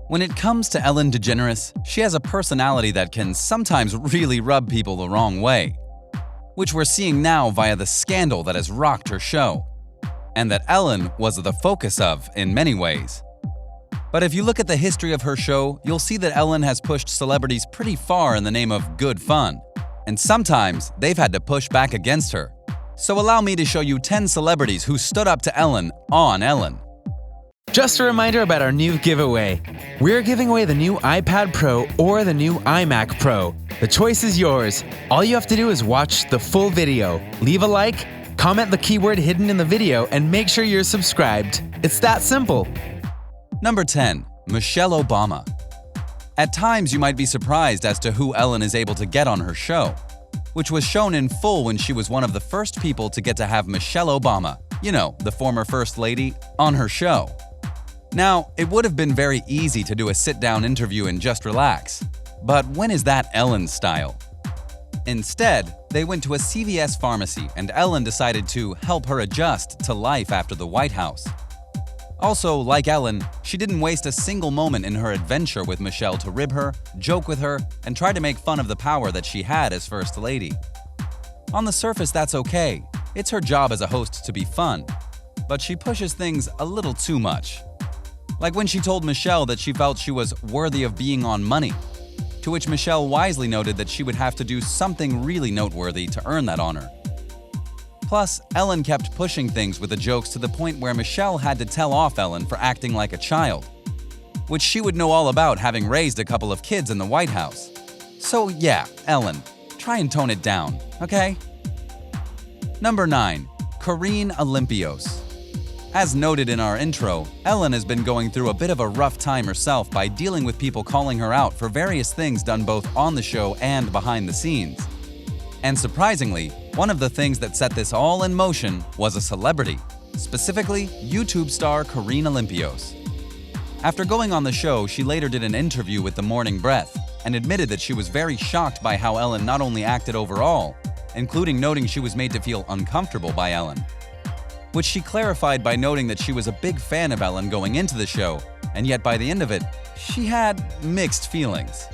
When it comes to Ellen DeGeneres, she has a personality that can sometimes really rub people the wrong way, which we're seeing now via the scandal that has rocked her show, and that Ellen was the focus of in many ways. But if you look at the history of her show, you'll see that Ellen has pushed celebrities pretty far in the name of good fun, and sometimes they've had to push back against her. So allow me to show you 10 celebrities who stood up to Ellen on Ellen. Just a reminder about our new giveaway. We're giving away the new iPad Pro or the new iMac Pro. The choice is yours. All you have to do is watch the full video, leave a like, comment the keyword hidden in the video, and make sure you're subscribed. It's that simple. Number 10. Michelle Obama. At times, you might be surprised as to who Ellen is able to get on her show, which was shown in full when she was one of the first people to get to have Michelle Obama, the former First Lady, on her show. Now, it would have been very easy to do a sit-down interview and just relax, but when is that Ellen's style? Instead, they went to a CVS pharmacy and Ellen decided to help her adjust to life after the White House. Also, like Ellen, she didn't waste a single moment in her adventure with Michelle to rib her, joke with her, and try to make fun of the power that she had as First Lady. On the surface, that's okay. It's her job as a host to be fun. But she pushes things a little too much. Like when she told Michelle that she felt she was worthy of being on Money, to which Michelle wisely noted that she would have to do something really noteworthy to earn that honor. Plus, Ellen kept pushing things with the jokes to the point where Michelle had to tell off Ellen for acting like a child, which she would know all about having raised a couple of kids in the White House. So yeah, Ellen, try and tone it down, okay? Number 9. Olympios. As noted in our intro, Ellen has been going through a bit of a rough time herself by dealing with people calling her out for various things done both on the show and behind the scenes. And surprisingly, one of the things that set this all in motion was a celebrity, specifically YouTube star Olympios. After going on the show, she later did an interview with The Morning Breath and admitted that she was very shocked by how Ellen not only acted overall, including noting she was made to feel uncomfortable by Ellen, which she clarified by noting that she was a big fan of Ellen going into the show, and yet by the end of it, she had mixed feelings.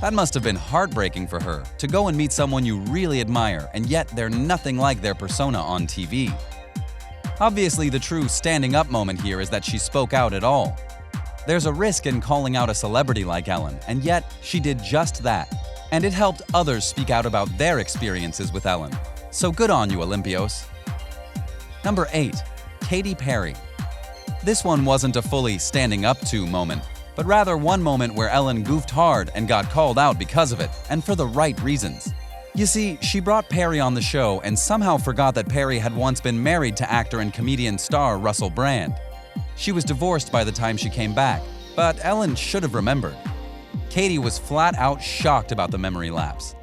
That must have been heartbreaking for her, to go and meet someone you really admire, and yet they're nothing like their persona on TV. Obviously, the true standing up moment here is that she spoke out at all. There's a risk in calling out a celebrity like Ellen, and yet she did just that, and it helped others speak out about their experiences with Ellen. So good on you, Olympios. Number 8. Katy Perry. This one wasn't a fully standing up to moment, but rather one moment where Ellen goofed hard and got called out because of it, and for the right reasons. You see, she brought Perry on the show and somehow forgot that Perry had once been married to actor and comedian star Russell Brand. She was divorced by the time she came back, but Ellen should have remembered. Katy was flat out shocked about the memory lapse.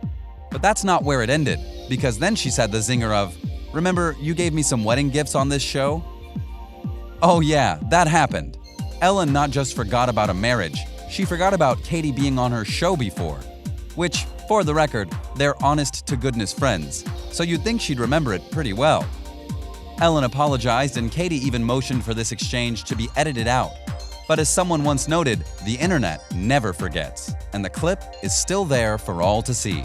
But that's not where it ended, because then she said the zinger of, "Remember, you gave me some wedding gifts on this show?" Oh yeah, that happened. Ellen not just forgot about a marriage, she forgot about Katy being on her show before. Which, for the record, they're honest-to-goodness friends, so you'd think she'd remember it pretty well. Ellen apologized and Katy even motioned for this exchange to be edited out. But as someone once noted, the internet never forgets, and the clip is still there for all to see.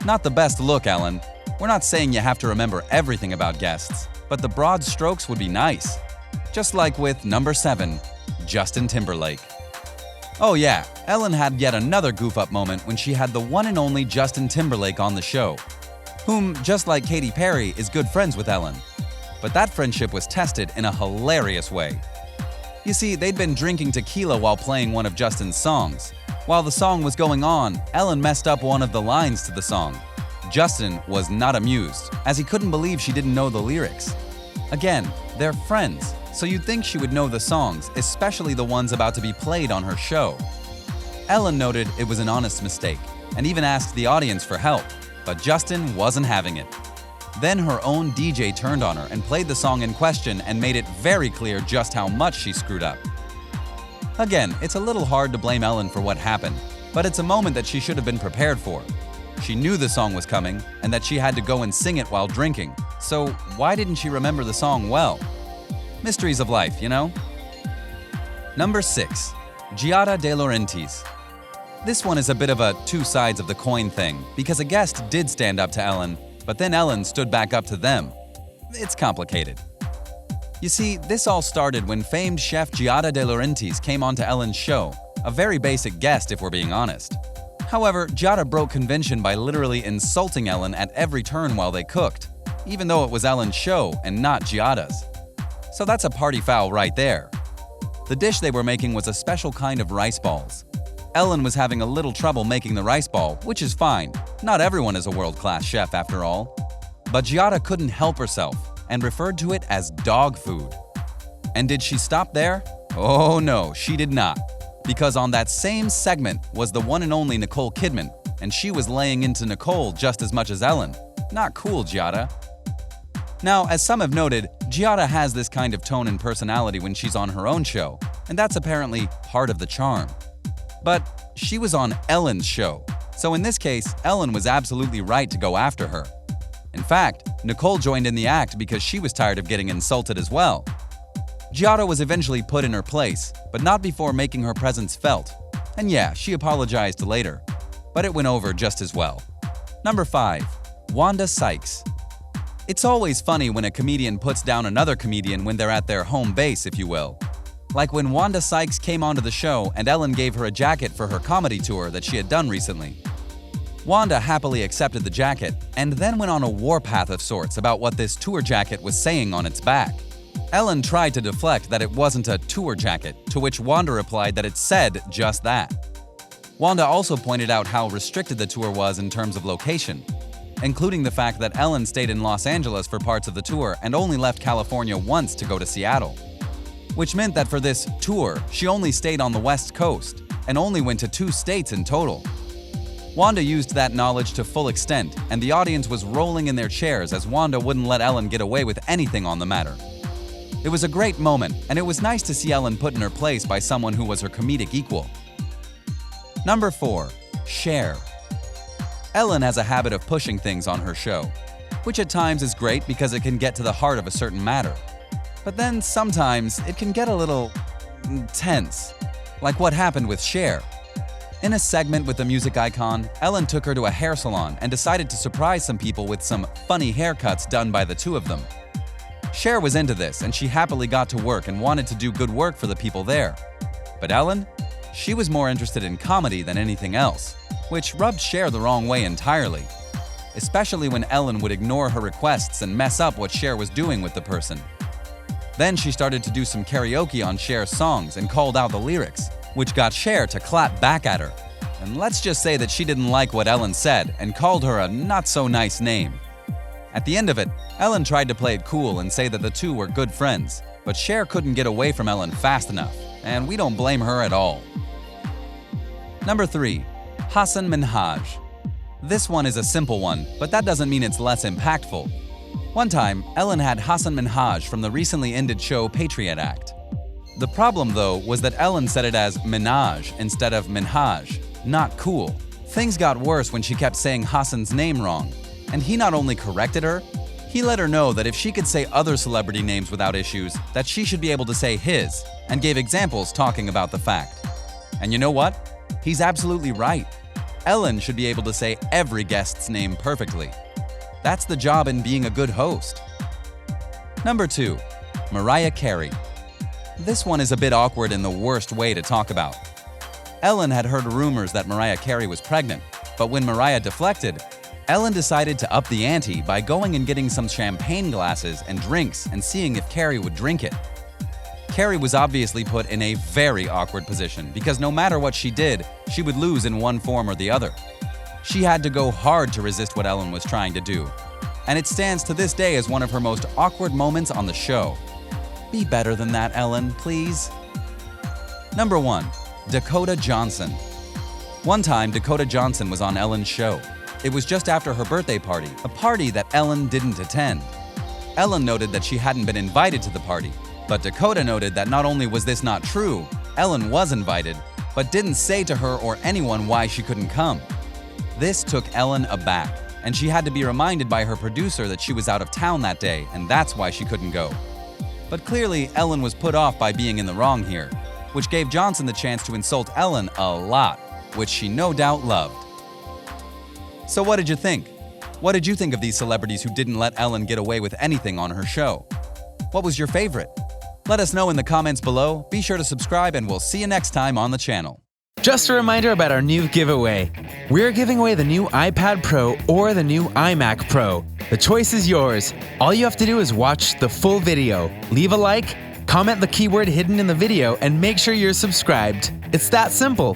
Not the best look, Ellen. We're not saying you have to remember everything about guests, but the broad strokes would be nice. Just like with number 7, Justin Timberlake. Oh yeah, Ellen had yet another goof-up moment when she had the one and only Justin Timberlake on the show, whom, just like Katy Perry, is good friends with Ellen. But that friendship was tested in a hilarious way. You see, they'd been drinking tequila while playing one of Justin's songs. While the song was going on, Ellen messed up one of the lines to the song. Justin was not amused, as he couldn't believe she didn't know the lyrics. Again, they're friends, so you'd think she would know the songs, especially the ones about to be played on her show. Ellen noted it was an honest mistake, and even asked the audience for help, but Justin wasn't having it. Then her own DJ turned on her and played the song in question and made it very clear just how much she screwed up. Again, it's a little hard to blame Ellen for what happened, but it's a moment that she should have been prepared for. She knew the song was coming and that she had to go and sing it while drinking, so why didn't she remember the song well? Mysteries of life, you know? Number 6. Giada De Laurentiis. This one is a bit of a two sides of the coin thing, because a guest did stand up to Ellen, but then Ellen stood back up to them. It's complicated. You see, this all started when famed chef Giada De Laurentiis came onto Ellen's show, a very basic guest if we're being honest. However, Giada broke convention by literally insulting Ellen at every turn while they cooked, even though it was Ellen's show and not Giada's. So that's a party foul right there. The dish they were making was a special kind of rice balls. Ellen was having a little trouble making the rice ball, which is fine. Not everyone is a world-class chef after all. But Giada couldn't help herself and referred to it as dog food. And did she stop there? Oh no, she did not. Because on that same segment was the one and only Nicole Kidman, and she was laying into Nicole just as much as Ellen. Not cool, Giada. Now, as some have noted, Giada has this kind of tone and personality when she's on her own show, and that's apparently part of the charm. But she was on Ellen's show, so in this case, Ellen was absolutely right to go after her. In fact, Nicole joined in the act because she was tired of getting insulted as well. Giada was eventually put in her place, but not before making her presence felt. And yeah, she apologized later, but it went over just as well. Number 5. Wanda Sykes. It's always funny when a comedian puts down another comedian when they're at their home base, if you will. Like when Wanda Sykes came onto the show and Ellen gave her a jacket for her comedy tour that she had done recently. Wanda happily accepted the jacket and then went on a warpath of sorts about what this tour jacket was saying on its back. Ellen tried to deflect that it wasn't a tour jacket, to which Wanda replied that it said just that. Wanda also pointed out how restricted the tour was in terms of location, including the fact that Ellen stayed in Los Angeles for parts of the tour and only left California once to go to Seattle. Which meant that for this tour, she only stayed on the West Coast and only went to 2 states in total. Wanda used that knowledge to full extent, and the audience was rolling in their chairs as Wanda wouldn't let Ellen get away with anything on the matter. It was a great moment, and it was nice to see Ellen put in her place by someone who was her comedic equal. Number 4. Cher. Ellen has a habit of pushing things on her show, which at times is great because it can get to the heart of a certain matter. But then sometimes it can get a little tense, like what happened with Cher. In a segment with the music icon, Ellen took her to a hair salon and decided to surprise some people with some funny haircuts done by the two of them. Cher was into this and she happily got to work and wanted to do good work for the people there. But Ellen? She was more interested in comedy than anything else, which rubbed Cher the wrong way entirely, especially when Ellen would ignore her requests and mess up what Cher was doing with the person. Then she started to do some karaoke on Cher's songs and called out the lyrics, which got Cher to clap back at her. And let's just say that she didn't like what Ellen said and called her a not-so-nice name. At the end of it, Ellen tried to play it cool and say that the two were good friends, but Cher couldn't get away from Ellen fast enough, and we don't blame her at all. Number 3. Hasan Minhaj. This one is a simple one, but that doesn't mean it's less impactful. One time, Ellen had Hasan Minhaj from the recently ended show Patriot Act. The problem, though, was that Ellen said it as Minaj instead of Minhaj. Not cool. Things got worse when she kept saying Hasan's name wrong, and he not only corrected her, he let her know that if she could say other celebrity names without issues, that she should be able to say his, and gave examples talking about the fact. And you know what? He's absolutely right. Ellen should be able to say every guest's name perfectly. That's the job in being a good host. Number 2. Mariah Carey. This one is a bit awkward in the worst way to talk about. Ellen had heard rumors that Mariah Carey was pregnant, but when Mariah deflected, Ellen decided to up the ante by going and getting some champagne glasses and drinks and seeing if Carey would drink it. Carey was obviously put in a very awkward position because no matter what she did, she would lose in one form or the other. She had to go hard to resist what Ellen was trying to do, and it stands to this day as one of her most awkward moments on the show. Be better than that, Ellen, please. Number 1. Dakota Johnson. One time, Dakota Johnson was on Ellen's show. It was just after her birthday party, a party that Ellen didn't attend. Ellen noted that she hadn't been invited to the party, but Dakota noted that not only was this not true, Ellen was invited, but didn't say to her or anyone why she couldn't come. This took Ellen aback, and she had to be reminded by her producer that she was out of town that day, and that's why she couldn't go. But clearly, Ellen was put off by being in the wrong here, which gave Johnson the chance to insult Ellen a lot, which she no doubt loved. So what did you think? What did you think of these celebrities who didn't let Ellen get away with anything on her show? What was your favorite? Let us know in the comments below. Be sure to subscribe and we'll see you next time on the channel. Just a reminder about our new giveaway. We're giving away the new iPad Pro or the new iMac Pro. The choice is yours. All you have to do is watch the full video, leave a like, comment the keyword hidden in the video, and make sure you're subscribed. It's that simple.